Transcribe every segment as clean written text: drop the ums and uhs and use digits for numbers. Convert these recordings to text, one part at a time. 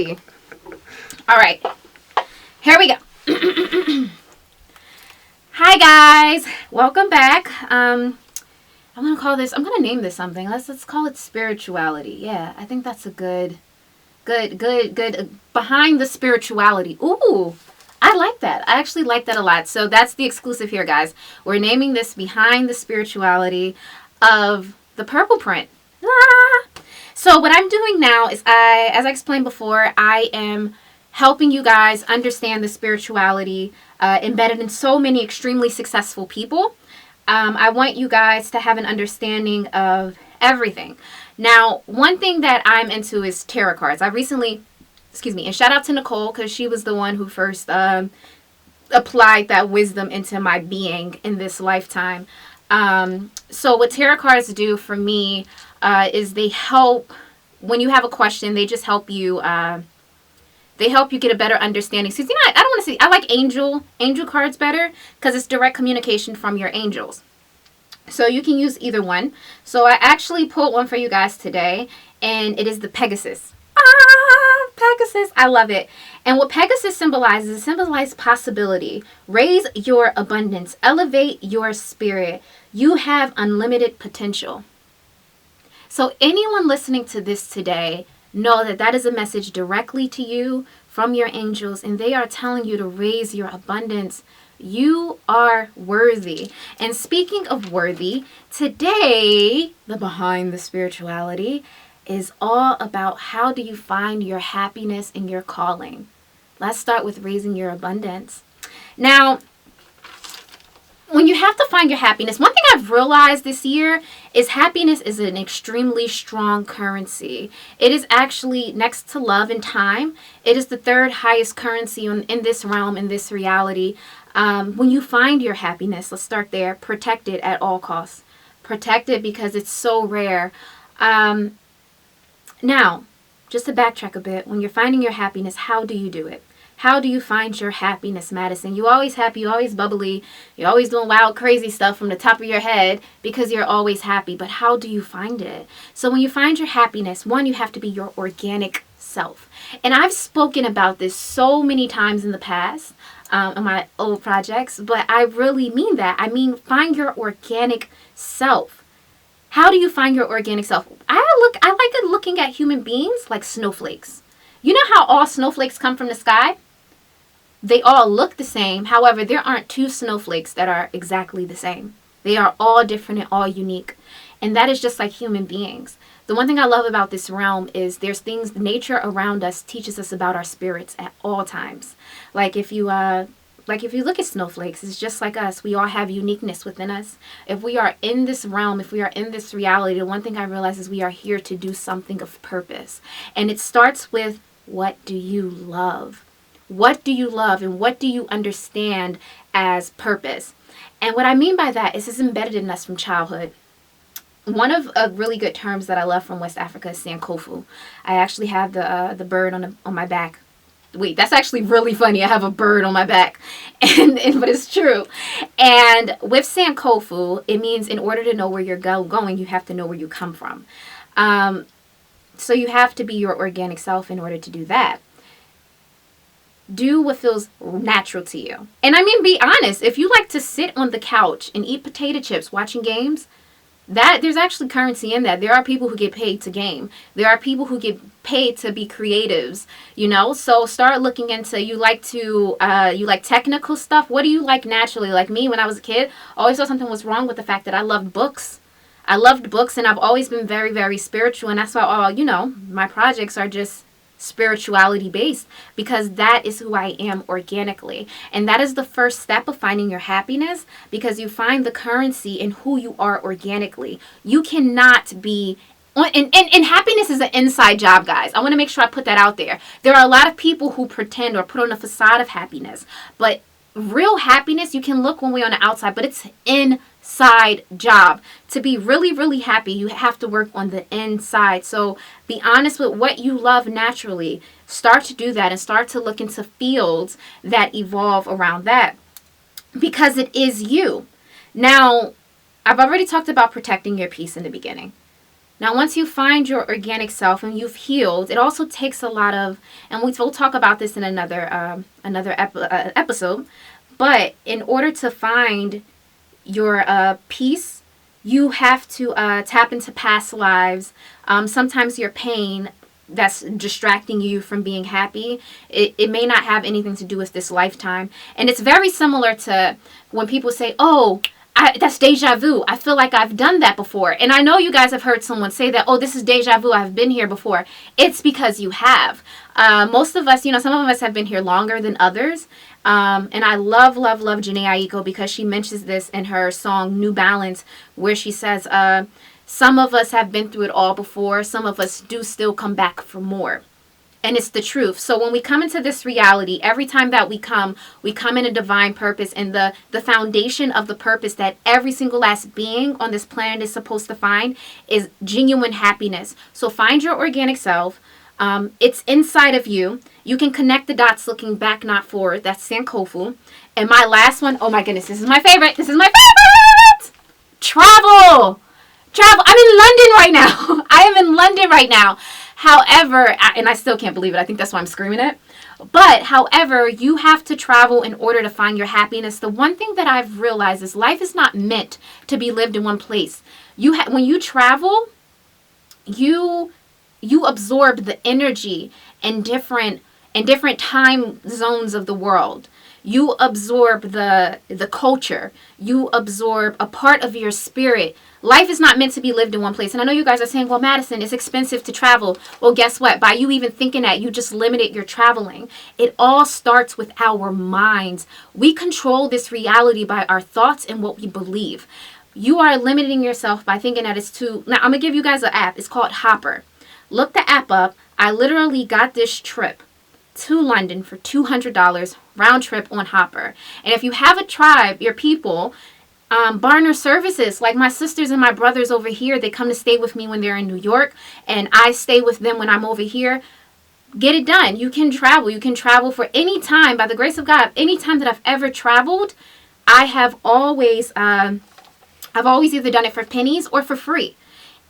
All right, here we go. Hi guys, welcome back. I'm gonna name this something. Let's call it spirituality. Yeah, I think that's a good behind the spirituality. Ooh, I like that. I actually like that a lot. So that's the exclusive here, guys. We're naming this behind the spirituality of the purple print. Ah! So what I'm doing now is as I explained before, I am helping you guys understand the spirituality embedded in so many extremely successful people. I want you guys to have an understanding of everything. Now, one thing that I'm into is tarot cards. I recently, and shout out to Nicole because she was the one who first applied that wisdom into my being in this lifetime. So what tarot cards do for me is they help when you have a question. They just help you. They help you get a better understanding. So, I don't want to say I like angel cards better because it's direct communication from your angels. So you can use either one. So I actually pulled one for you guys today, and it is the Pegasus. Pegasus. I love it. And what Pegasus symbolizes, it symbolizes possibility. Raise your abundance. Elevate your spirit. You have unlimited potential. So anyone listening to this today, know that that is a message directly to you from your angels, and they are telling you to raise your abundance. You are worthy. And speaking of worthy, today, the behind the spirituality is all about how do you find your happiness in your calling. Let's start with raising your abundance. Now, when you have to find your happiness, one thing I've realized this year is happiness is an extremely strong currency. It is actually next to love and time. It is the third highest currency in this realm, in this reality. When you find your happiness, let's start there. Protect it at all costs. Protect it because it's so rare. Now, just to backtrack a bit, when you're finding your happiness, how do you do it? How do you find your happiness, Madison? You always happy, you always bubbly, you're always doing wild, crazy stuff from the top of your head because you're always happy. But how do you find it? So when you find your happiness, one, you have to be your organic self. And I've spoken about this so many times in the past in my old projects, but I really mean that. I mean, find your organic self. How do you find your organic self? I like looking at human beings like snowflakes. You know how all snowflakes come from the sky? They all look the same. However, there aren't two snowflakes that are exactly the same. They are all different and all unique. And that is just like human beings. The one thing I love about this realm is there's things, nature around us teaches us about our spirits at all times. Like if you look at snowflakes, it's just like us. We all have uniqueness within us. If we are in this realm, if we are in this reality, the one thing I realize is we are here to do something of purpose. And it starts with, what do you love? What do you love and what do you understand as purpose? And what I mean by that is it's embedded in us from childhood. One of really good terms that I love from West Africa is Sankofu. I actually have the bird on my back. Wait, that's actually really funny. I have a bird on my back, but it's true. And with Sankofu, it means in order to know where you're going, you have to know where you come from. So you have to be your organic self in order to do that. Do what feels natural to you. And I mean, be honest. If you like to sit on the couch and eat potato chips watching games, there's actually currency in that. There are people who get paid to game. There are people who get paid to be creatives, So start looking into, you like technical stuff. What do you like naturally? Like me, when I was a kid, I always thought something was wrong with the fact that I loved books. I loved books, and I've always been very, very spiritual. And that's why my projects are just spirituality based, because that is who I am organically. And that is the first step of finding your happiness, because you find the currency in who you are organically. You cannot be and happiness is an inside job, guys. I want to make sure I put that out there. There are a lot of people who pretend or put on a facade of happiness, but real happiness, you can look one way on the outside, but it's inside job. To be really, really happy, you have to work on the inside. So be honest with what you love naturally. Start to do that and start to look into fields that evolve around that, because it is you. Now, I've already talked about protecting your peace in the beginning. Now, once you find your organic self and you've healed, it also takes a lot of, and we'll talk about this in another episode. But in order to find your peace, you have to tap into past lives. Sometimes your pain that's distracting you from being happy, it may not have anything to do with this lifetime. And it's very similar to when people say, oh, that's deja vu. I feel like I've done that before. And I know you guys have heard someone say that, oh, this is deja vu. I've been here before. It's because you have. Most of us, some of us have been here longer than others. And I love Janae Aiko because she mentions this in her song New Balance, where she says, some of us have been through it all before. Some of us do still come back for more. And it's the truth. So when we come into this reality, every time that we come in a divine purpose. And the foundation of the purpose that every single last being on this planet is supposed to find is genuine happiness. So find your organic self. It's inside of you. You can connect the dots looking back, not forward. That's Sankofu. And my last one, oh my goodness, this is my favorite. Travel. I'm in London right now. I am in London right now. However, and I still can't believe it. I think that's why I'm screaming it. But however, you have to travel in order to find your happiness. The one thing that I've realized is life is not meant to be lived in one place. When you travel, you absorb the energy in different time zones of the world. You absorb the culture. You absorb a part of your spirit. Life is not meant to be lived in one place. And I know you guys are saying, well, Madison, it's expensive to travel. Well, guess what? By you even thinking that, you just limited your traveling. It all starts with our minds. We control this reality by our thoughts and what we believe. You are limiting yourself by thinking that it's too... Now, I'm going to give you guys an app. It's called Hopper. Look the app up. I literally got this trip to London for $200 round trip on Hopper. And if you have a tribe, your people... Barner services, like my sisters and my brothers over here, they come to stay with me when they're in New York, and I stay with them when I'm over here. Get it done. You can travel. You can travel for any time. By the grace of God, any time that I've ever traveled, I have always, I've always either done it for pennies or for free.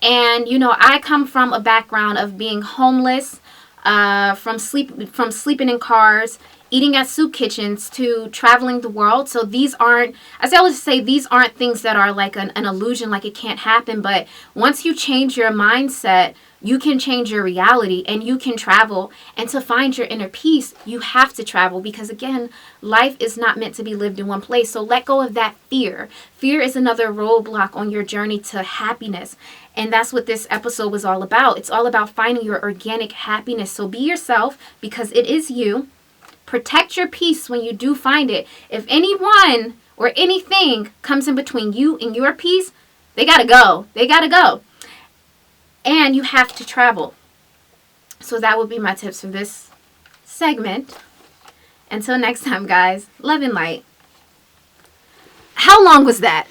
And, I come from a background of being homeless, from sleeping in cars, eating at soup kitchens, to traveling the world. So these aren't, as I always say, these aren't things that are like an illusion, like it can't happen. But once you change your mindset, you can change your reality and you can travel. And to find your inner peace, you have to travel because, again, life is not meant to be lived in one place. So let go of that fear. Fear is another roadblock on your journey to happiness. And that's what this episode was all about. It's all about finding your organic happiness. So be yourself because it is you. Protect your peace when you do find it. If anyone or anything comes in between you and your peace, they got to go. They got to go. And you have to travel. So that would be my tips for this segment. Until next time, guys. Love and light. How long was that?